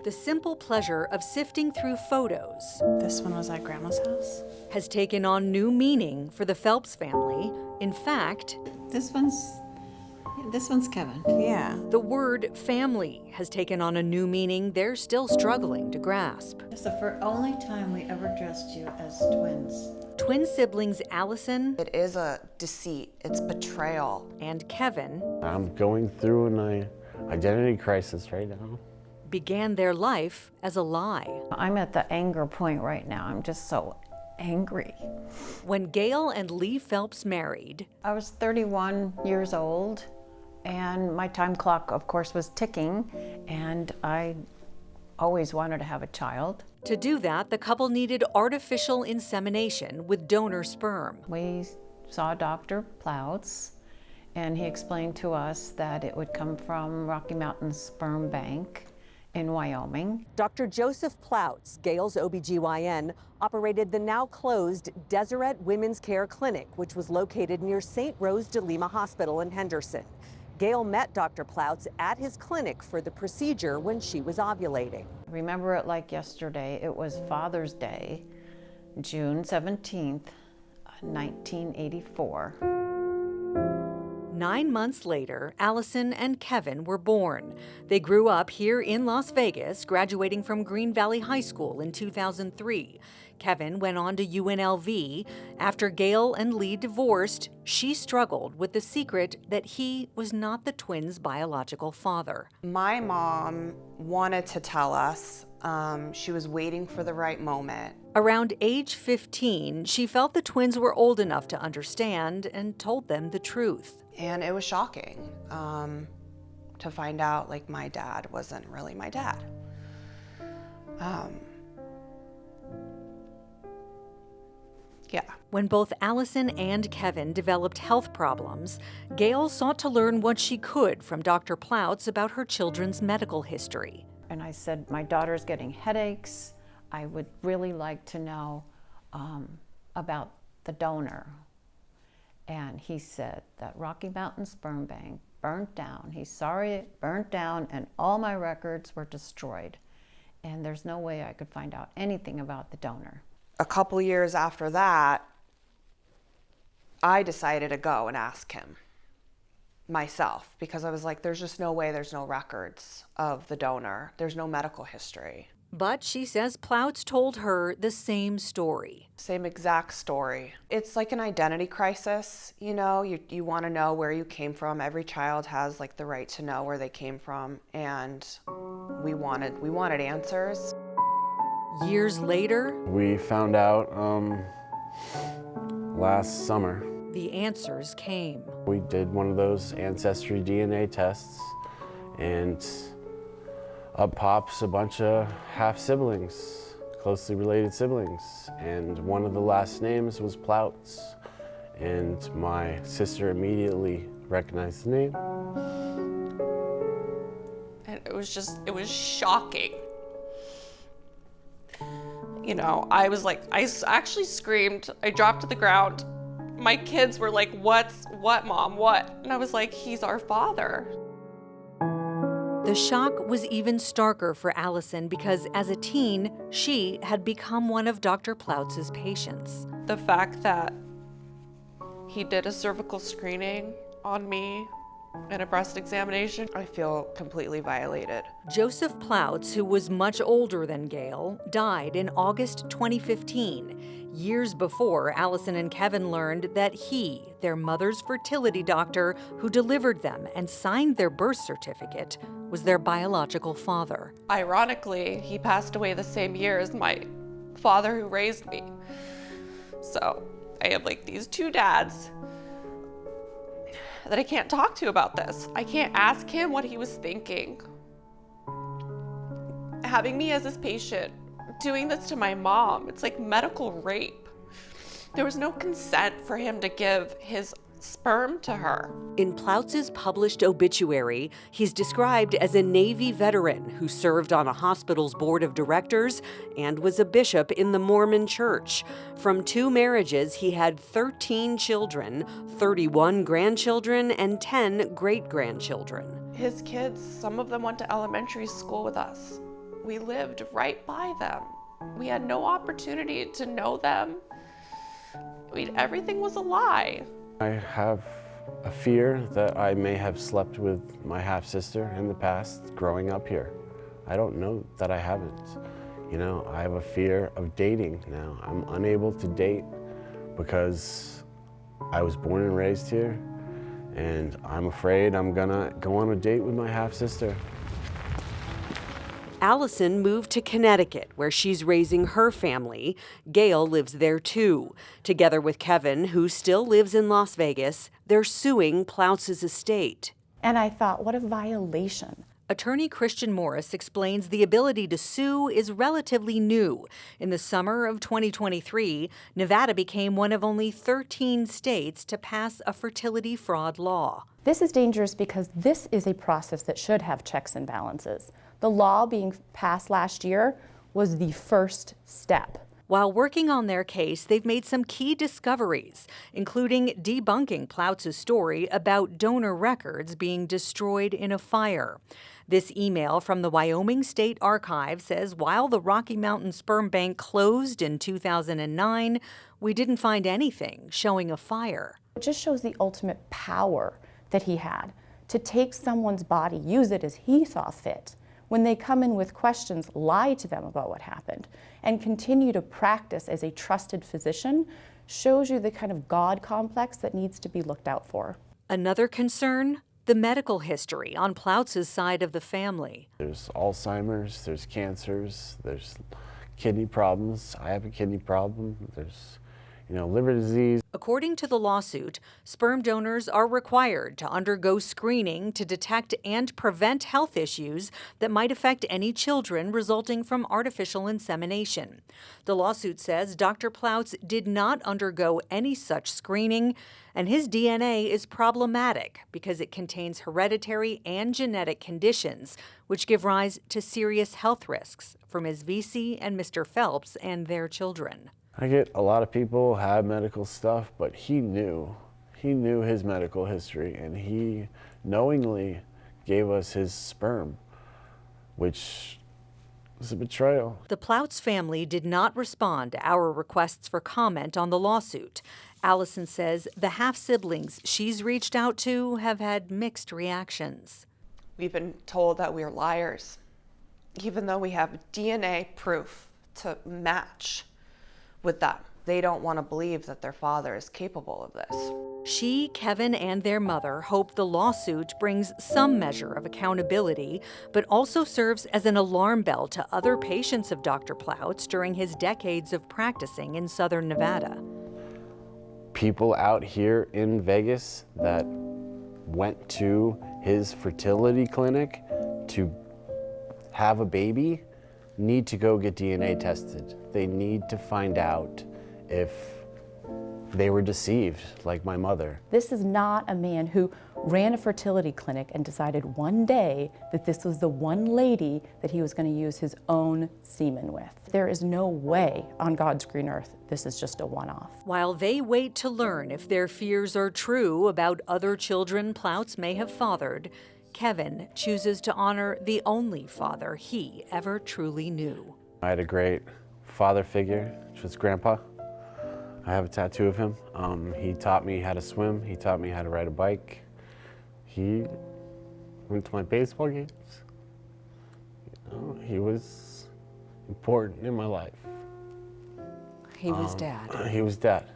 the simple pleasure of sifting through photos This one was at Grandma's house. has taken on new meaning for the Phelps family. In fact, This one's Kevin. Yeah. the word family has taken on a new meaning they're still struggling to grasp. It's the only time we ever dressed you as twins. Twin siblings Allison It is a deceit. It's betrayal. and Kevin I'm going through an identity crisis right now. began their life as a lie. I'm at the anger point right now. I'm just so angry. When Gail and Lee Phelps married, I was 31 years old, and my time clock, of course, was ticking, and I always wanted to have a child. to do that, the couple needed artificial insemination with donor sperm. We saw Dr. Ploutz, and he explained to us that it would come from Rocky Mountain Sperm Bank in Wyoming. Dr. Joseph Ploutz, Gail's OBGYN, operated the now closed Deseret Women's Care Clinic, which was located near St. Rose de Lima Hospital in Henderson. Gail met Dr. Ploutz at his clinic for the procedure when she was ovulating. I remember it like yesterday. It was Father's Day, June 17th, 1984. 9 months later, Allison and Kevin were born. They grew up here in Las Vegas, graduating from Green Valley High School in 2003. Kevin went on to UNLV. After Gail and Lee divorced, she struggled with the secret that he was not the twins' biological father. My mom wanted to tell us. She was waiting for the right moment. Around age 15, she felt the twins were old enough to understand and told them the truth. And it was shocking to find out, like, my dad wasn't really my dad. Yeah. When both Allison and Kevin developed health problems, Gail sought to learn what she could from Dr. Ploutz about her children's medical history. And I said, my daughter's getting headaches. I would really like to know about the donor. And he said that Rocky Mountain Sperm Bank burnt down. He's sorry it burnt down and all my records were destroyed. And there's no way I could find out anything about the donor. A couple years after that, I decided to go and ask him myself, because I was like, there's just no way there's no records of the donor. There's no medical history. But she says Ploutz told her the same story. Same exact story. It's like an identity crisis, you know, you want to know where you came from. Every child has like the right to know where they came from, and we wanted answers. Years later, We found out last summer. the answers came. We did one of those ancestry DNA tests, and up pops a bunch of half-siblings, closely related siblings, and one of the last names was Ploutz, and my sister immediately recognized the name. And it was shocking. You know, I was like, I actually screamed. I dropped to the ground. My kids were like, what, Mom, what? And I was like, he's our father. The shock was even starker for Allison because as a teen, she had become one of Dr. Ploutz's patients. The fact that he did a cervical screening on me and a breast examination. I feel completely violated. Joseph Ploutz, who was much older than Gail, died in August 2015, years before Allison and Kevin learned that he, their mother's fertility doctor who delivered them and signed their birth certificate, was their biological father. Ironically, he passed away the same year as my father who raised me. So I have like these two dads that I can't talk to about this. I can't ask him what he was thinking. Having me as his patient, doing this to my mom, it's like medical rape. There was no consent for him to give his sperm to her. In Ploutz's published obituary, he's described as a Navy veteran who served on a hospital's board of directors and was a bishop in the Mormon Church. From 2 marriages, he had 13 children, 31 grandchildren, and 10 great-grandchildren. His kids, some of them went to elementary school with us. We lived right by them. We had no opportunity to know them. I mean, everything was a lie. I have a fear that I may have slept with my half-sister in the past growing up here. I don't know that I haven't. You know, I have a fear of dating now. I'm unable to date because I was born and raised here, and I'm afraid I'm gonna go on a date with my half-sister. Allison moved to Connecticut, where she's raising her family. Gail lives there too. Together with Kevin, who still lives in Las Vegas, they're suing Ploutz's estate. And I thought, what a violation. Attorney Christian Morris explains the ability to sue is relatively new. In the summer of 2023, Nevada became one of only 13 states to pass a fertility fraud law. This is dangerous because this is a process that should have checks and balances. The law being passed last year was the first step. While working on their case, they've made some key discoveries, including debunking Ploutz's story about donor records being destroyed in a fire. This email from the Wyoming State Archive says while the Rocky Mountain Sperm Bank closed in 2009, we didn't find anything showing a fire. It just shows the ultimate power that he had to take someone's body, use it as he saw fit. When they come in with questions, lie to them about what happened, and continue to practice as a trusted physician shows you the kind of God complex that needs to be looked out for. Another concern, the medical history on Ploutz's side of the family. There's Alzheimer's, there's cancers, there's kidney problems. I have a kidney problem. There's, liver disease. According to the lawsuit, sperm donors are required to undergo screening to detect and prevent health issues that might affect any children resulting from artificial insemination. The lawsuit says Dr. Ploutz did not undergo any such screening, and his DNA is problematic because it contains hereditary and genetic conditions, which give rise to serious health risks for Ms. Vesey and Mr. Phelps and their children. I get a lot of people have medical stuff, but he knew his medical history, and he knowingly gave us his sperm, which was a betrayal. The Ploutz family did not respond to our requests for comment on the lawsuit. Allison says the half-siblings she's reached out to have had mixed reactions. We've been told that we're liars, even though we have DNA proof to match with them. They don't want to believe that their father is capable of this. She, Kevin, and their mother hope the lawsuit brings some measure of accountability, but also serves as an alarm bell to other patients of Dr. Ploutz during his decades of practicing in southern Nevada. People out here in Vegas that went to his fertility clinic to have a baby need to go get DNA tested. They need to find out if they were deceived, like my mother. This is not a man who ran a fertility clinic and decided one day that this was the one lady that he was going to use his own semen with. There is no way on God's green earth this is just a one-off. While they wait to learn if their fears are true about other children Ploutz may have fathered, Kevin chooses to honor the only father he ever truly knew. I had a great father figure, which was Grandpa. I have a tattoo of him. He taught me how to swim. He taught me how to ride a bike. He went to my baseball games. He was important in my life. He was Dad. He was Dad.